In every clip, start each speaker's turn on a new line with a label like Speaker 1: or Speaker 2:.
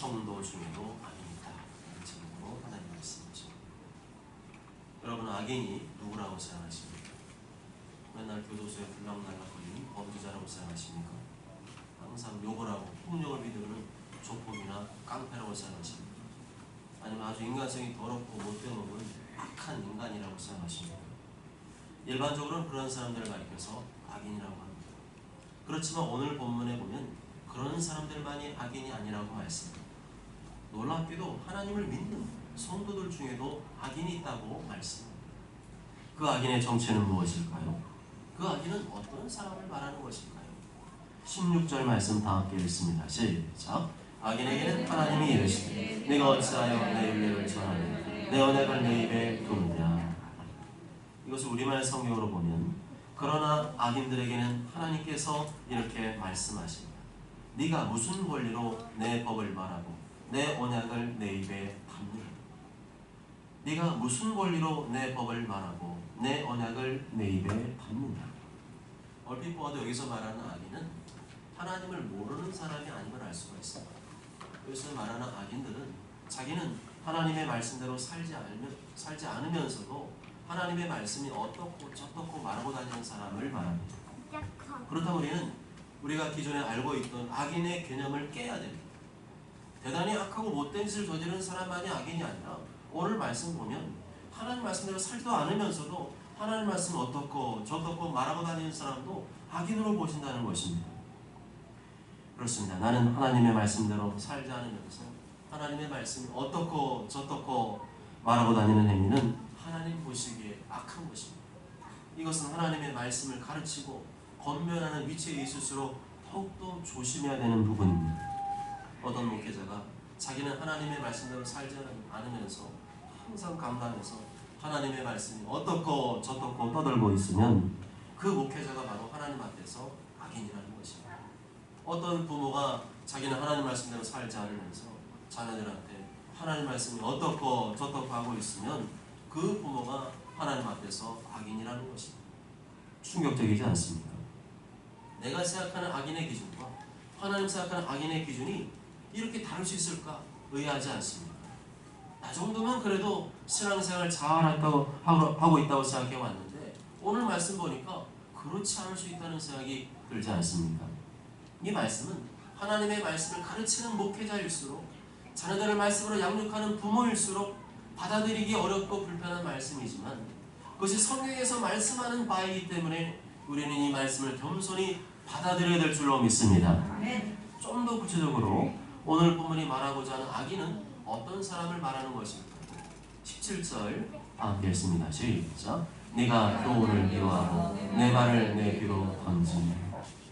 Speaker 1: 성도 중에도 악인이 있다. 이런 제목으로 하나님 말씀이죠. 여러분, 악인이 누구라고 생각하십니까? 맨날 교도소에 불락날락거리는 범죄자라고 생각하십니까? 항상 욕을 하고 폭력을 비드는 조폭이나 깡패라고 생각하십니까? 아니면 아주 인간성이 더럽고 못된 놈은 악한 인간이라고 생각하십니까? 일반적으로는 그런 사람들을 가리켜서 악인이라고 합니다. 그렇지만 오늘 본문에 보면 그런 사람들만이 악인이 아니라고 말씀합니다. 놀랍게도 하나님을 믿는 성도들 중에도 악인이 있다고 말씀합니다. 그 악인의 정체는 무엇일까요? 그 악인은 어떤 사람을 말하는 것일까요? 16절 말씀 다 함께 읽습니다. 시작. 악인에게는 하나님이 이르시되 네가 어찌하여 내 윤례를 전하니 내 언약을 내 입에 두느냐. 이것을 우리말 성경으로 보면 그러나 악인들에게는 하나님께서 이렇게 말씀하십니다. 네가 무슨 권리로 내 법을 말하고 내 언약을 내 입에 담느냐. 네가 무슨 권리로 내 법을 말하고 내 언약을 내 입에 담느냐. 얼핏 보아도 여기서 말하는 악인은 하나님을 모르는 사람이 아님을 알 수가 있습니다. 여기서 말하는 악인들은 자기는 하나님의 말씀대로 살지 않으면서도 하나님의 말씀이 어떻고 저떻고 말하고 다니는 사람을 말합니다. 그렇다면 우리는 우리가 기존에 알고 있던 악인의 개념을 깨야 됩니다. 대단히 악하고 못된 짓을 저지르는 사람만이 악인이 아니라 오늘 말씀 보면 하나님 말씀대로 살지도 않으면서도 하나님 말씀 어떻고 저떻고 말하고 다니는 사람도 악인으로 보신다는 것입니다. 그렇습니다. 나는 하나님의 말씀대로 살지 않으면서 하나님의 말씀이 어떻고 저떻고 말하고 다니는 행위는 하나님 보시기에 악한 것입니다. 이것은 하나님의 말씀을 가르치고 권면하는 위치에 있을수록 더욱더 조심해야 되는 부분입니다. 어떤 목회자가 자기는 하나님의 말씀대로 살지 않으면서 항상 감당해서 하나님의 말씀이 어떻고 저떻고 떠들고 있으면 그 목회자가 바로 하나님 앞에서 악인이라는 것입니다. 어떤 부모가 자기는 하나님 말씀대로 살지 않으면서 자녀들한테 하나님 말씀이 어떻고 저떻고 하고 있으면 그 부모가 하나님 앞에서 악인이라는 것입니다. 충격적이지 않습니까? 내가 생각하는 악인의 기준과 하나님 생각하는 악인의 기준이 이렇게 다를 수 있을까? 의아하지 않습니까? 나 정도면 그래도 신앙생활 잘하고 있다고 생각해 왔는데 오늘 말씀 보니까 그렇지 않을 수 있다는 생각이 들지 않습니까? 이 말씀은 하나님의 말씀을 가르치는 목회자일수록 자녀들을 말씀으로 양육하는 부모일수록 받아들이기 어렵고 불편한 말씀이지만 그것이 성경에서 말씀하는 바이기 때문에 우리는 이 말씀을 겸손히 받아들여야 될 줄로 믿습니다. 좀 더 구체적으로 오늘 본문이 말하고자 하는 악인은 어떤 사람을 말하는 것일까? 17절 함께 읽습니다. 시작. 네가 교훈을 미워하고 내 말을 내 귀로 던지며.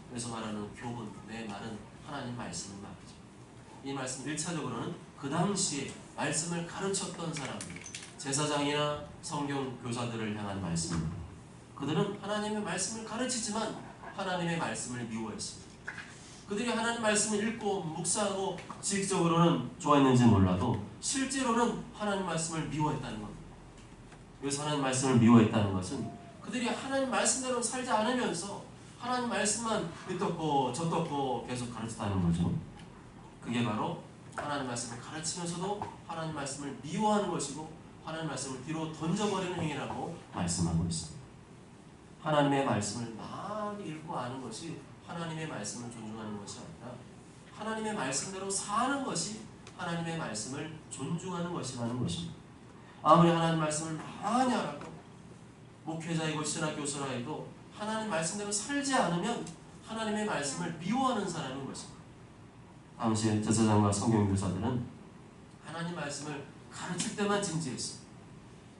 Speaker 1: 그래서 말하는 교훈, 내 말은 하나님 말씀을 말이죠. 이 말씀 1차적으로는 그 당시에 말씀을 가르쳤던 사람들, 제사장이나 성경 교사들을 향한 말씀입니다. 그들은 하나님의 말씀을 가르치지만 하나님의 말씀을 미워했습니다. 그들이 하나님 말씀을 읽고 묵상하고 지식적으로는 좋아했는지 몰라도 실제로는 하나님 말씀을 미워했다는 겁니다. 그래서 하나님 말씀을 미워했다는 것은 그들이 하나님 말씀대로 살지 않으면서 하나님 말씀만 이떻고 저떻고 계속 가르쳤다는 거죠. 그게 바로 하나님 말씀을 가르치면서도 하나님 말씀을 미워하는 것이고 하나님 말씀을 뒤로 던져버리는 행위라고 말씀하고 있습니다. 하나님의 말씀을 많이 읽고 아는 것이 하나님의 말씀을 존중하는 것이 아니라 하나님의 말씀대로 사는 것이 하나님의 말씀을 존중하는 것이라는 것입니다. 아무리 하나님 말씀을 많이 알아도 목회자이고 신학교수라 해도 하나님 말씀대로 살지 않으면 하나님의 말씀을 미워하는 사람인 것입니다. 당시에 제사장과 성경교사들은 하나님 말씀을 가르칠 때만 진지했습니다.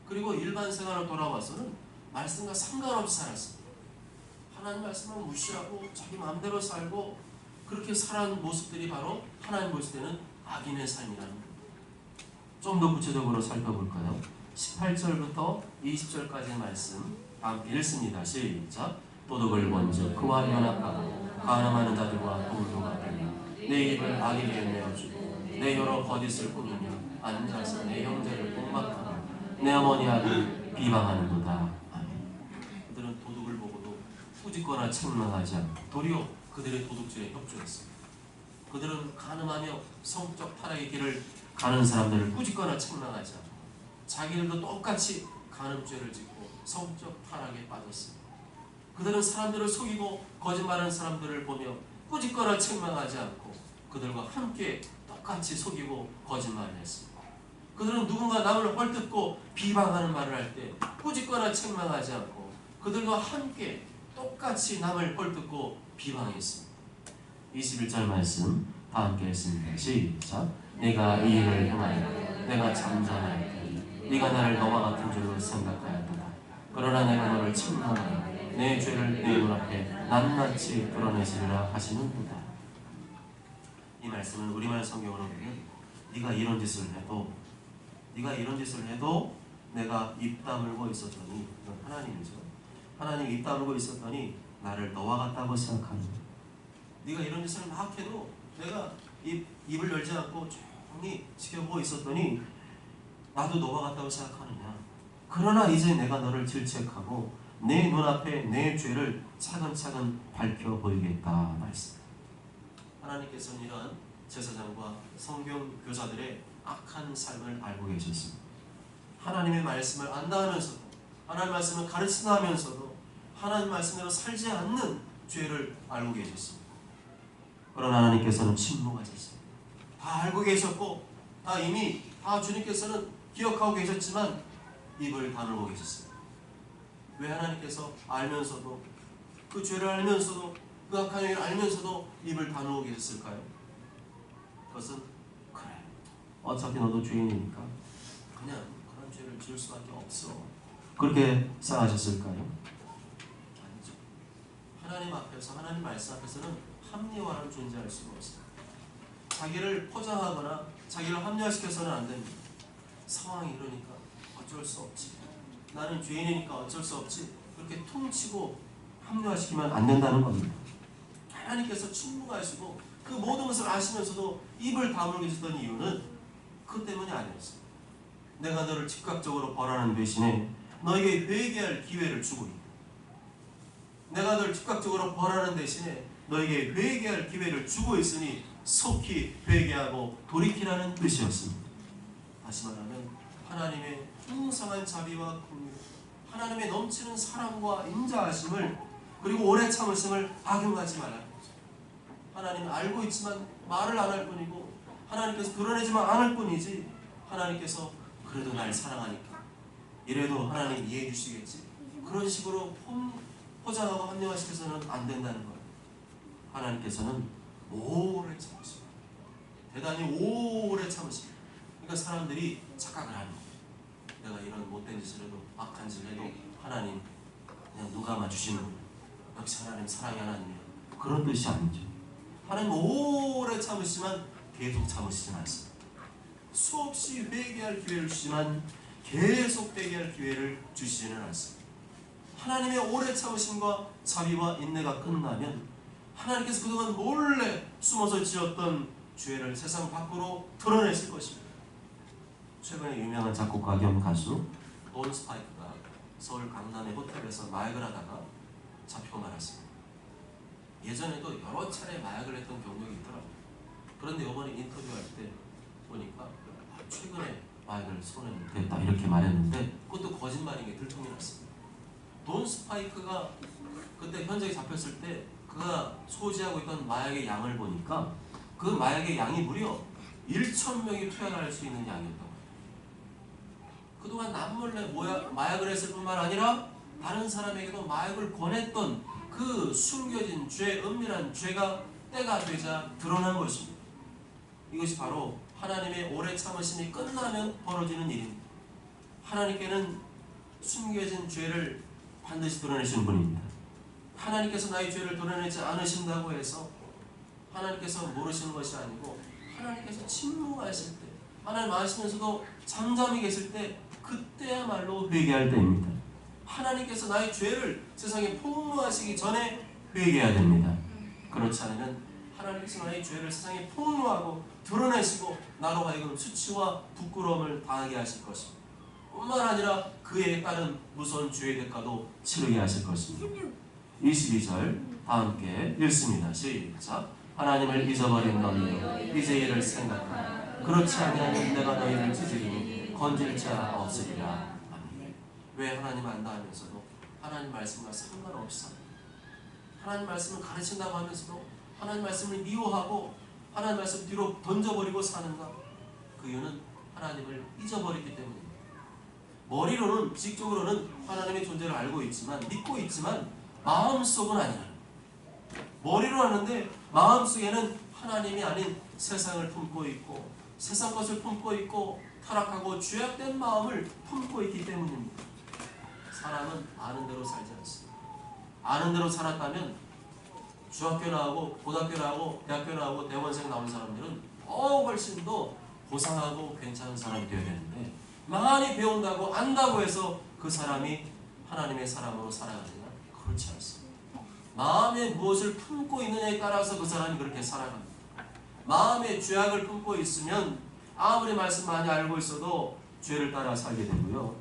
Speaker 1: 그리고 일반 생활을 돌아와서는 말씀과 상관없이 살았습니다. 하나님 말씀을 무시하고 자기 마음대로 살고 그렇게 살아가는 모습들이 바로 하나님 보실 때는 악인의 삶이라는 겁니다. 좀 더 구체적으로 살펴볼까요? 18절부터 20절까지의 말씀 함께 읽습니다. 시작. 도둑을 먼저 그와 연합하고 가늠하는 자들과 도둑과 달리 내 입을 악에게 내어주고 내 혀로 거짓을 꾸미며 앉아서 내 형제를 공박하고 내 어머니 아들 비방하는도다. 아멘. 그들은 도둑을 보고도 꾸짖거나 책망하지 않고 도리어 그들의 도둑질에 협조했습니다. 그들은 간음하며 성적 타락의 길을 가는 사람들을 꾸짖거나 책망하지 않고 자기들도 똑같이 간음죄를 짓고 성적 타락에 빠졌습니다. 그들은 사람들을 속이고 거짓말하는 사람들을 보며 꾸짖거나 책망하지 않고 그들과 함께 똑같이 속이고 거짓말을 했습니다. 그들은 누군가 남을 헐뜯고 비방하는 말을 할 때 꾸짖거나 책망하지 않고 그들과 함께 똑같이 남을 헐뜯고 비방했습니다. 21절 말씀 다 함께 했습니다. 시작. 내가 이 일을 행하여 내가 잠잠할 때니 네가 나를 너와 같은 줄로 생각하였도다. 그러나 내가 너를 책망하여 내 죄를 내 눈앞에 낱낱이 드러내시리라 하시는도다. 이 말씀은 우리말 성경으로 보면 네가 이런 짓을 해도 내가 입 다물고 있었더니, 이건 하나님이죠. 하나님 입 다물고 있었더니 나를 너와 같다고 생각하는 거예요. 네가 이런 짓을 막 해도 내가 입을 열지 않고 조용히 지켜보고 있었더니 나도 너와 같다고 생각하느냐. 그러나 이제 내가 너를 질책하고 내 눈앞에 내 죄를 차근차근 밝혀 보이겠다 말씀. 하나님께서는 이러한 제사장과 성경 교사들의 악한 삶을 알고 계셨습니다. 하나님의 말씀을 안다 하면서도, 하나님의 말씀을 가르친다 하면서도 하나님 말씀대로 살지 않는 죄를 알고 계셨습니다. 그러나 하나님께서는 침묵하셨습니다. 다 알고 계셨고 이미 주님께서는 기억하고 계셨지만 입을 다물고 계셨습니다. 왜 하나님께서 알면서도, 그 죄를 알면서도, 그 악한 행위를 알면서도 입을 다물고 계셨을까요? 그것은 그래, 어차피 너도 죄인이니까 그냥 그런 죄를 지을 수밖에 없어, 그렇게 생각하셨을까요? 아니죠. 하나님 앞에서, 하나님 말씀 앞에서는 합리화는 존재할 수가 없습니다. 자기를 포장하거나 자기를 합리화시켜서는 안 됩니다. 상황이 이러니까 어쩔 수 없지, 나는 죄인이니까 어쩔 수 없지, 그렇게 퉁치고 합리화시키면 안 된다는 겁니다. 하나님께서 충분하시고 그 모든 것을 아시면서도 입을 다물고 계셨던 이유는 그 때문이 아니었습니다. 내가 너를 즉각적으로 벌하는 대신에 너에게 회개할 기회를 주고 있다. 내가 너를 즉각적으로 벌하는 대신에 너에게 회개할 기회를 주고 있으니 속히 회개하고 돌이키라는 뜻이었습니다. 다시 말하면 하나님의 풍성한 자비와 긍휼, 하나님의 넘치는 사랑과 인자하심을, 그리고 오래 참으심을 악용하지 말라는 거죠. 하나님은 알고 있지만 말을 안 할 뿐이고, 하나님께서 드러내지만 않을 뿐이지, 하나님께서 그래도 날 사랑하니까 이래도 하나님 이해해 주시겠지, 그런 식으로 포장하고 합리화시켜서는 안 된다는 거예요. 하나님께서는 오래 참으십니다. 대단히 오래 참으십니다. 그러니까 사람들이 착각을 하는 거예요. 내가 이런 못된 짓을 해도, 악한 짓을 해도 하나님 그냥 눈 감아주시는구나, 역시 하나님 사랑의 하나님이야, 그런 뜻이 아니죠. 하나님 오래 참으시지만 계속 참으시지 않습니다. 수없이 회개할 기회를 주지만 계속 회개할 기회를 주시지는 않습니다. 하나님의 오래 참으심과 자비와 인내가 끝나면 하나님께서 그동안 몰래 숨어서 지었던 죄를 세상 밖으로 드러내실 것입니다. 최근에 유명한 작곡가 겸 가수 돈 스파이크가 서울 강남의 호텔에서 마약을 하다가 잡히고 말았습니다. 예전에도 여러 차례 마약을 했던 경력이 있더라고요. 그런데 이번에 인터뷰할 때 보니까 최근에 마약을 손에 댔다 이렇게 말했는데 그것도 거짓말인 게 들통이 났습니다. 돈 스파이크가 그때 현장에 잡혔을 때 그가 소지하고 있던 마약의 양을 보니까 그 마약의 양이 무려 1,000명이 투약할 수 있는 양이었다고 해요. 그동안 남몰래 마약을 했을 뿐만 아니라 다른 사람에게도 마약을 권했던 그 숨겨진 죄, 은밀한 죄가 때가 되자 드러난 것입니다. 이것이 바로 하나님의 오래 참으심이 끝나면 벌어지는 일입니다. 하나님께는 숨겨진 죄를 반드시 드러내시는 분입니다. 하나님께서 나의 죄를 드러내지 않으신다고 해서 하나님께서 모르시는 것이 아니고, 하나님께서 침묵하실 때, 하나님 아시면서도 잠잠히 계실 때, 그때야말로 회개할 때입니다. 하나님께서 나의 죄를 세상에 폭로하시기 전에 회개해야 됩니다. 그렇지 않으면 하나님께서 나의 죄를 세상에 폭로하고 드러내시고 나로 하여금 수치와 부끄러움을 당하게 하실 것입니다. 뿐만 아니라 그에 따른 무서운 죄의 대가도 치르게 하실 것입니다. 22절 다 함께 읽습니다. 시작. 하나님을 잊어버린 너희여 이제 이를 생각하라. 그렇지 아니하면 내가 너희를 찢으리니 건질 자 없으리라. 아멘. 왜 하나님 안다 하면서도 하나님 말씀과 상관없이 삽니다. 하나님 말씀을 가르친다고 하면서도 하나님 말씀을 미워하고 하나님 말씀 뒤로 던져버리고 사는가? 그 이유는 하나님을 잊어버리기 때문입니다. 머리로는 지식적으로는 하나님의 존재를 알고 있지만 믿고 있지만 마음속은 아니라 머리로 하는데 마음속에는 하나님이 아닌 세상을 품고 있고 세상 것을 품고 있고 타락하고 죄악된 마음을 품고 있기 때문입니다. 사람은 아는 대로 살지 않습니다. 아는 대로 살았다면 중학교 나오고 고등학교 나오고 대학교 나오고 대원생 나온 사람들은 훨씬 더 고상하고 괜찮은 사람이 되어야 되는데 많이 배운다고 안다고 해서 그 사람이 하나님의 사람으로 살아가느냐? 그렇지 않습니다. 마음에 무엇을 품고 있느냐에 따라서 그 사람이 그렇게 살아갑니다. 마음에 죄악을 품고 있으면 아무리 말씀 많이 알고 있어도 죄를 따라 살게 되고요.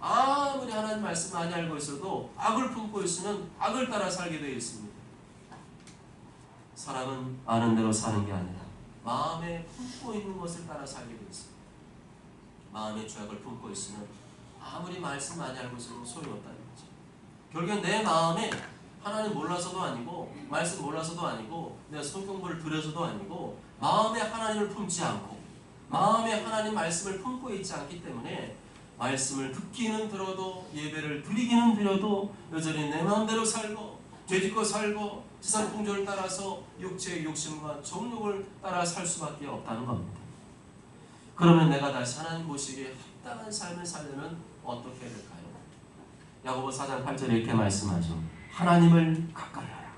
Speaker 1: 아무리 하나님 말씀 많이 알고 있어도 악을 품고 있으면 악을 따라 살게 되어 있습니다. 사람은 아는 대로 사는 게 아니라 마음에 품고 있는 것을 따라 살게 되어 있습니다. 마음의 죄악을 품고 있으면 아무리 말씀 많이 알고 있어도 소용없다는 거죠. 결국엔 내 마음에 하나님 몰라서도 아니고 말씀 몰라서도 아니고 내가 성경부를 들여서도 아니고 마음에 하나님을 품지 않고 마음에 하나님 말씀을 품고 있지 않기 때문에 말씀을 듣기는 들어도 예배를 드리기는 드려도 여전히 내 마음대로 살고 죄짓고 살고 세상 풍조를 따라서 육체의 욕심과 정욕을 따라 살 수밖에 없다는 겁니다. 그러면 내가 다시 하나님 보시기에 합당한 삶을 살려면 어떻게 해야 될까요? 야고보 4장 8절에 이렇게 말씀하죠. 하나님을 가까이 하라.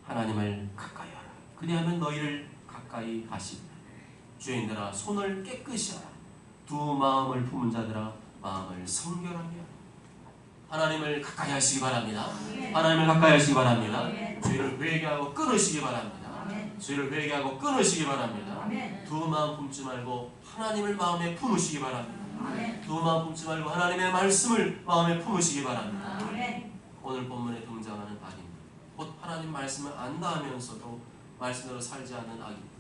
Speaker 1: 하나님을 가까이 하라. 그리하면 너희를 가까이 하시리라. 죄인들아 손을 깨끗이 하라. 두 마음을 품은 자들아 마음을 성결하게 하라. 하나님을 가까이 하시기 바랍니다. 하나님을 가까이 하시기 바랍니다. 죄를 회개하고 끊으시기 바랍니다. 죄를 회개하고 끊으시기 바랍니다. 두 마음 품지 말고 하나님을 마음에 품으시기 바랍니다. 두 마음 품지 말고 하나님의 말씀을 마음에 품으시기 바랍니다. 오늘 본문에 등장하는 악입니다. 곧 하나님 말씀을 안다 하면서도 말씀대로 살지 않는 악입니다.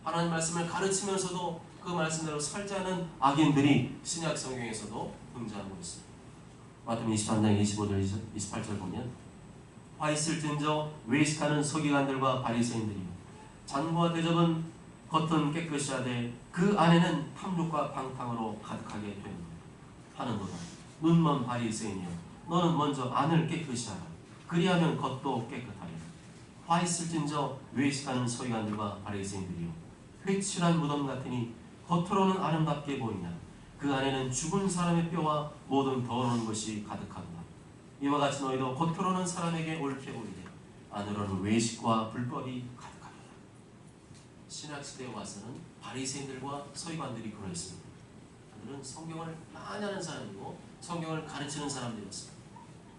Speaker 1: 하나님 말씀을 가르치면서도 그 말씀대로 살지 않는 악인들이 신약 성경에서도 등장하고 있습니다. 마태복음 23장 25절 28절 보면 화 있을진저 외식하는 서기관들과 바리새인들이요 잔과 대접은 겉은 깨끗이 하되 그 안에는 탐욕과 방탕으로 가득하게 됩니다. 하는도다. 눈먼 바리새인이여 너는 먼저 안을 깨끗이 하라. 그리하면 겉도 깨끗하리라. 화 있을진저 외식하는 서기관들과 바리새인들이요 회칠한 무덤 같으니 겉으로는 아름답게 보이냐 그 안에는 죽은 사람의 뼈와 모든 더러운 것이 가득하도다. 이와 같이 너희도 겉으로는 사람에게 옳게 보이되 안으로는 외식과 불법이 가득하도다. 신약시대에 와서는 바리새인들과 서기관들이 그러했습니다. 그들은 성경을 많이 아는 사람이고 성경을 가르치는 사람들이었습니다.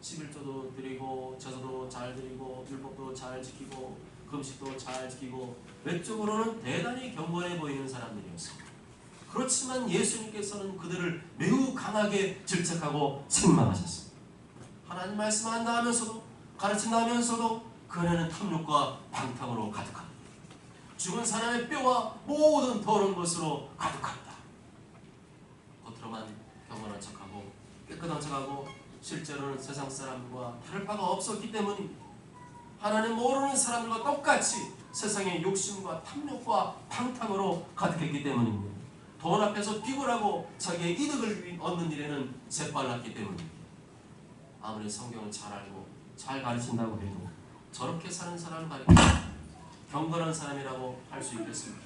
Speaker 1: 11조도 드리고 제사도 잘 드리고 율법도 잘 지키고 금식도 잘 지키고 외적으로는 대단히 경건해 보이는 사람들이었습니다. 그렇지만 예수님께서는 그들을 매우 강하게 질책하고 책망하셨습니다. 하나님 말씀한다 하면서도 가르친다 하면서도 그 안에는 탐욕과 방탕으로 가득합니다. 죽은 사람의 뼈와 모든 더러운 것으로 가득합니다. 겉으로만 경건한 척하고 깨끗한 척하고 실제로는 세상 사람과 다를 바가 없었기 때문입니다. 하나님 모르는 사람들과 똑같이 세상의 욕심과 탐욕과 방탕으로 가득했기 때문입니다. 돈 앞에서 비굴하고 자기의 이득을 얻는 일에는 새빨랐기 때문입니다. 아무리 성경을 잘 알고 잘 가르친다고 해도 저렇게 사는 사람을 가리켜서 경건한 사람이라고 할 수 있겠습니까?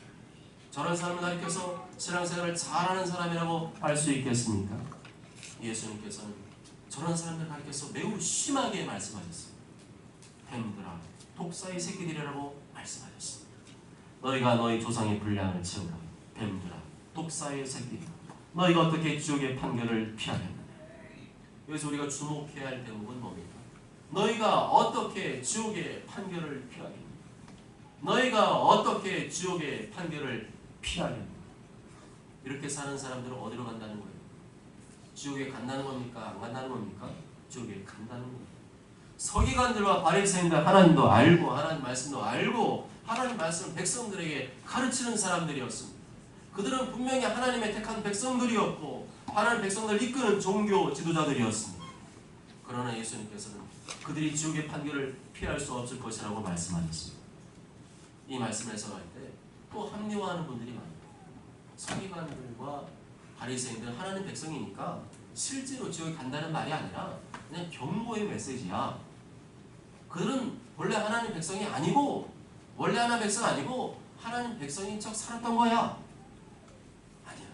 Speaker 1: 저런 사람을 가리켜서 신앙생활을 잘하는 사람이라고 할 수 있겠습니까? 예수님께서는 저런 사람들을 가리켜서 매우 심하게 말씀하셨습니다. 뱀들아 독사의 새끼들이라고 말씀하셨습니다. 너희가 너희 조상의 분량을 채우라. 뱀들아 독사의 새끼들 너희가 어떻게 지옥의 판결을 피하겠느냐. 여기서 우리가 주목해야 할 대목은 뭡니까? 너희가 어떻게 지옥의 판결을 피하겠느냐. 너희가 어떻게 지옥의 판결을 피하겠느냐. 이렇게 사는 사람들은 어디로 간다는 거예요? 지옥에 간다는 겁니까? 안 간다는 겁니까? 지옥에 간다는 겁니다. 서기관들과 바리새인들 하나님도 알고 하나님 말씀도 알고 하나님 말씀을 백성들에게 가르치는 사람들이었습니다. 그들은 분명히 하나님의 택한 백성들이었고 하나님 백성들을 이끄는 종교 지도자들이었습니다. 그러나 예수님께서는 그들이 지옥의 판결을 피할 수 없을 것이라고 말씀하셨습니다. 이 말씀을 해석할 때 또 합리화하는 분들이 많아요. 서기관들과 바리새인들은 하나님 백성이니까 실제로 지옥에 간다는 말이 아니라 그냥 경고의 메시지야. 그들은 원래 하나님 백성이 아니고 원래 하나님 백성 아니고 하나님 백성인 척 살았던 거야. 아니야.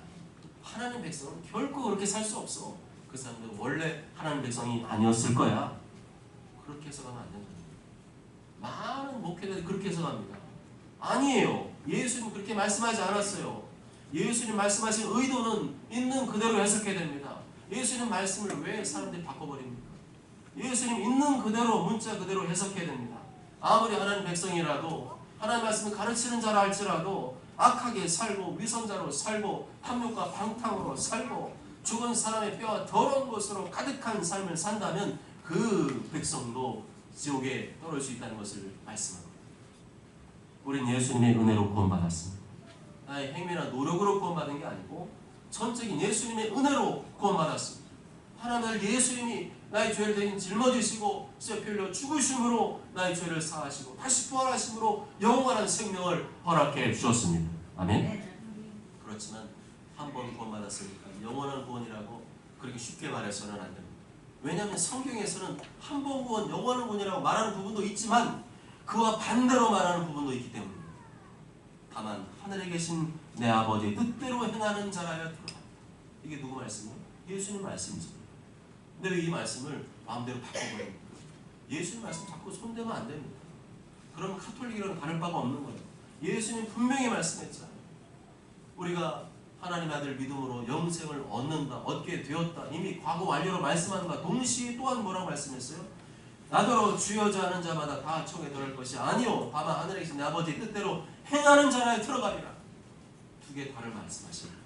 Speaker 1: 하나님 백성은 결코 그렇게 살 수 없어. 그 사람들은 원래 하나님 백성이 아니었을 거야. 그렇게 해석하면 안 된다. 많은 목회자들이 그렇게 해석합니다. 아니에요. 예수님 그렇게 말씀하지 않았어요. 예수님 말씀하신 의도는 있는 그대로 해석해야 됩니다. 예수님 말씀을 왜 사람들이 바꿔버립니까? 예수님 있는 그대로 문자 그대로 해석해야 됩니다. 아무리 하나님 백성이라도 하나님 말씀을 가르치는 자라 할지라도 악하게 살고 위선자로 살고 탐욕과 방탕으로 살고 죽은 사람의 뼈와 더러운 것으로 가득한 삶을 산다면 그 백성도 지옥에 떨어질 수 있다는 것을 말씀합니다. 우린 예수님의 은혜로 구원받았습니다. 나의 행위나 노력으로 구원받은 게 아니고 전적인 예수님의 은혜로 구원받았습니다. 하나님 예수님이 나의 죄를 대신 짊어지시고 피 흘려 죽으심으로 나의 죄를 사하시고 다시 부활하심으로 영원한 생명을 허락해 주셨습니다. 아멘. 그렇지만 한 번 구원받았으니까 영원한 구원이라고 그렇게 쉽게 말해서는 안 됩니다. 왜냐하면 성경에서는 한 번 구원, 영원한 구원이라고 말하는 부분도 있지만 그와 반대로 말하는 부분도 있기 때문입니다. 다만 하늘에 계신 내 아버지의 뜻대로 행하는 자라야 들어라. 이게 누구 말씀이에요? 예수님 말씀이죠. 근데 왜 이 말씀을 마음대로 바꿔버립니까? 예수님 말씀 자꾸 손대면 안 됩니다. 그럼 카톨릭이랑 다를 바가 없는 거예요. 예수님 분명히 말씀했잖아요. 우리가 하나님의 아들 믿음으로 영생을 얻게 되었다. 이미 과거 완료로 말씀한과 동시에 또한 뭐라고 말씀했어요? 나더러 주여자 하는 자마다 다 천국에 들어갈 것이 아니요 다만 하늘에 계신 내 아버지의 뜻대로 행하는 자라에 들어가리라. 두 개 다를 말씀하십니다.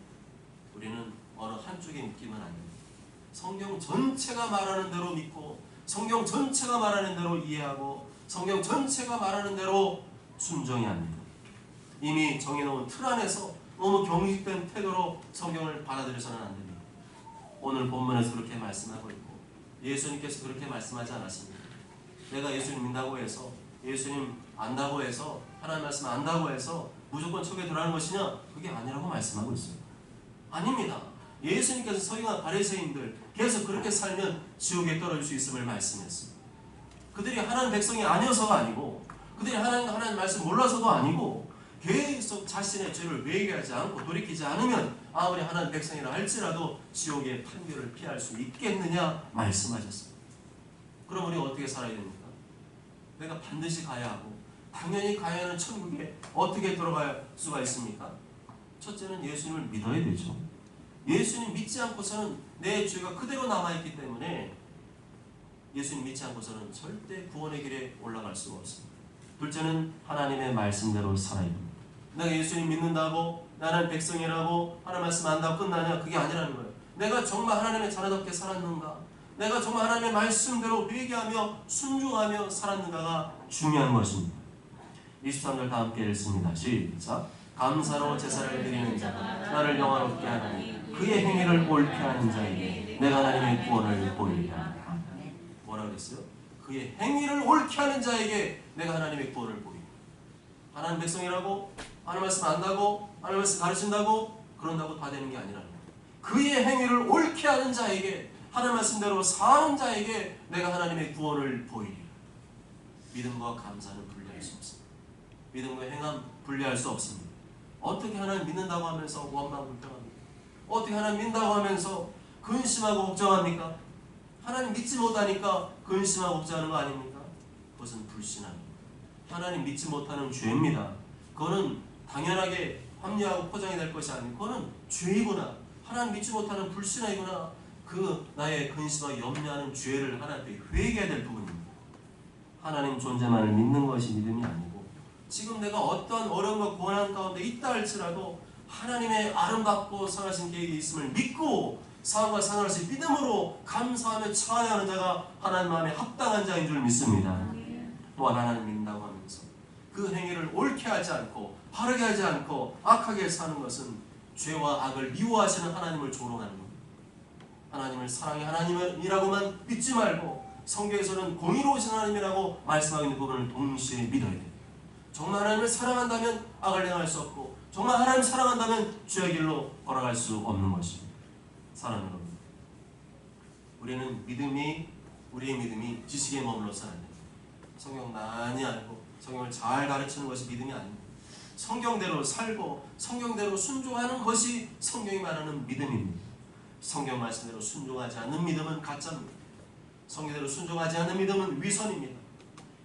Speaker 1: 우리는 어느 한쪽에 묶이면 안 됩니다. 성경 전체가 말하는 대로 믿고 성경 전체가 말하는 대로 이해하고 성경 전체가 말하는 대로 순종해야 합니다. 이미 정해놓은 틀 안에서 너무 경직된 태도로 성경을 받아들여서는 안 됩니다. 오늘 본문에서 그렇게 말씀하고 있고 예수님께서 그렇게 말씀하지 않았습니다. 내가 예수님 믿는다고 해서 예수님 안다고 해서 하나님 말씀 안다고 해서 무조건 천국에 들어가는 것이냐? 그게 아니라고 말씀하고 있어요. 아닙니다. 예수님께서 서기관 바리새인들 계속 그렇게 살면 지옥에 떨어질 수 있음을 말씀했습니다. 그들이 하나님 백성이 아니어서가 아니고 그들이 하나님 말씀 몰라서도 아니고 계속 자신의 죄를 회개하지 않고 돌이키지 않으면 아무리 하나님 백성이라 할지라도 지옥의 판결을 피할 수 있겠느냐 말씀하셨습니다. 그럼 우리 어떻게 살아야 됩니까? 내가 반드시 가야 하고 당연히 가야 하는 천국에 어떻게 들어갈 수가 있습니까? 첫째는 예수님을 믿어야 되죠. 예수님 믿지 않고서는 내 죄가 그대로 남아있기 때문에 예수님 믿지 않고서는 절대 구원의 길에 올라갈 수가 없습니다. 둘째는 하나님의 말씀대로 살아야 됩니다. 내가 예수님 믿는다고 나는 백성이라고 하나님 말씀 안다고 끝나냐? 그게 아니라는 거예요. 내가 정말 하나님의 자녀답게 살았는가? 내가 정말 하나님의 말씀대로 회개하며 순종하며 살았는가가 중요한 것입니다. 23절 다 함께 읽습니다. 시작. 감사로 제사를 드리는 자가 나를 영화롭게 하나니 그의 행위를 옳게 하는 자에게 내가 하나님의 구원을 보이리라. 뭐라고 그랬어요? 그의 행위를 옳게 하는 자에게 내가 하나님의 구원을 보이리라. 하나님 백성이라고 하나님 말씀 안다고 하나님 말씀 가르친다고 그런다고 다 되는 게 아니라 그의 행위를 옳게 하는 자에게 하나님 말씀대로 사는 자에게 내가 하나님의 구원을 보이리라. 믿음과 감사는 분리할 수 없습니다. 믿음과 행함 분리할 수 없습니다. 어떻게 하나님 믿는다고 하면서 원망불평합니까? 어떻게 하나님 믿는다고 하면서 근심하고 걱정합니까? 하나님 믿지 못하니까 근심하고 걱정하는 거 아닙니까? 그것은 불신합니다. 하나님 믿지 못하는 죄입니다. 그거는 당연하게 합리하고 포장이 될 것이 아니고 그거는 죄이구나. 하나님 믿지 못하는 불신이구나. 그 나의 근심하고 염려하는 죄를 하나님께 회개해야 될 부분입니다. 하나님 존재만을 믿는 것이 믿음이 아니고 지금 내가 어떠한 어려움과 고난 가운데 있다 할지라도 하나님의 아름답고 선하신 계획이 있음을 믿고 삶과 생활을 믿음으로 감사하며 찬양하는 자가 하나님 마음에 합당한 자인 줄 믿습니다. 또한 하나님 믿는다고 하면서 그 행위를 옳게 하지 않고 바르게 하지 않고 악하게 사는 것은 죄와 악을 미워하시는 하나님을 조롱하는 겁니다. 하나님을 사랑의 하나님이라고만 믿지 말고 성경에서는 공의로우신 하나님이라고 말씀하고 있는 부분을 동시에 믿어야 돼요. 정말 하나님을 사랑한다면 악을 행할 수 없고 정말 하나님을 사랑한다면 죄의 길로 걸어갈 수 없는 것입니다. 사랑하는 여러분, 우리의 믿음이 지식에 머물러서는 안 됩니다. 성경 많이 알고 성경을 잘 가르치는 것이 믿음이 아닙니다. 성경대로 살고 성경대로 순종하는 것이 성경이 말하는 믿음입니다. 성경 말씀대로 순종하지 않는 믿음은 가짜입니다. 성경대로 순종하지 않는 믿음은 위선입니다.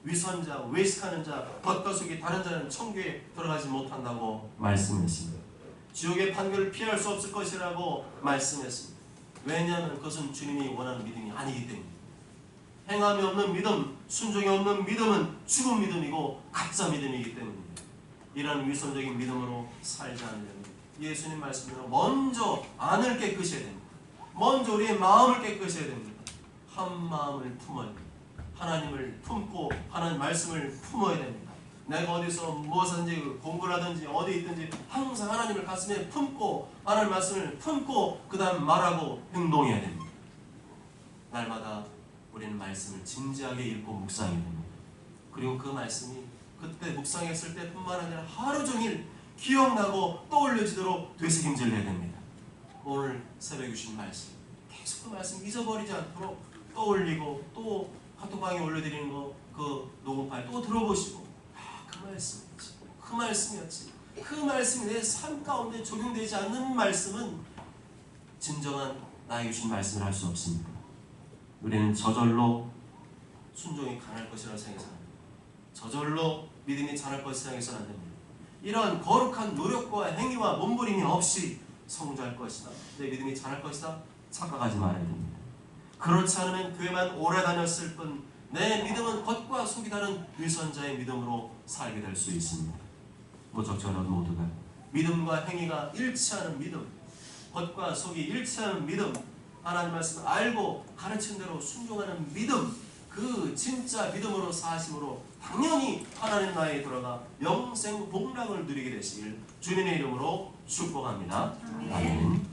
Speaker 1: 위선자, 외식하는 자, 겉과 속이 다른 자는 천국에 들어가지 못한다고 말씀했습니다. 지옥의 판결을 피할 수 없을 것이라고 말씀했습니다. 왜냐하면 그것은 주님이 원하는 믿음이 아니기 때문입니다. 행함이 없는 믿음, 순종이 없는 믿음은 죽은 믿음이고 가짜 믿음이기 때문입니다. 이런 위선적인 믿음으로 살지 않으려면 예수님 말씀대로 먼저 안을 깨끗이 해야 됩니다. 먼저 우리의 마음을 깨끗이 해야 됩니다. 한 마음을 품어야 됩니다. 하나님을 품고 하나님 말씀을 품어야 됩니다. 내가 어디서 무엇이든지 공부를 하든지 어디 있든지 항상 하나님을 가슴에 품고 하나님 말씀을 품고 그 다음 말하고 행동해야 됩니다. 날마다 우리는 말씀을 진지하게 읽고 묵상해야 됩니다. 그리고 그 말씀이 그때 묵상했을 때뿐만 아니라 하루 종일 기억나고 떠올려지도록 되새김질해야 됩니다. 오늘 새벽에 주신 말씀 계속 그 말씀 잊어버리지 않도록 떠올리고 또 카톡방에 올려드리는 거 그 녹음 파일 또 들어보시고 그 말씀이었지. 그 말씀이 내 삶 가운데 적용되지 않는 말씀은 진정한 나에게 주신 말씀을 할 수 없습니다. 우리는 저절로 순종이 강할 것이라고 생각해서는 안 됩니다. 저절로 믿음이 자랄 것이라고 생각해서는 안 됩니다. 이러한 거룩한 노력과 행위와 몸부림이 없이 성장할 것이다, 내 믿음이 자랄 것이다 착각하지 말아야 됩니다. 그렇지 않으면 교회만 오래 다녔을 뿐 내 믿음은 겉과 속이 다른 위선자의 믿음으로 살게 될 수 있습니다. 모적절한 모두가 믿음과 행위가 일치하는 믿음, 겉과 속이 일치하는 믿음, 하나님 말씀을 알고 가르친 대로 순종하는 믿음, 그 진짜 믿음으로 사심으로 당연히 하나님 나라에 들어가 영생 복락을 누리게 되시길 주님의 이름으로 축복합니다. 아멘.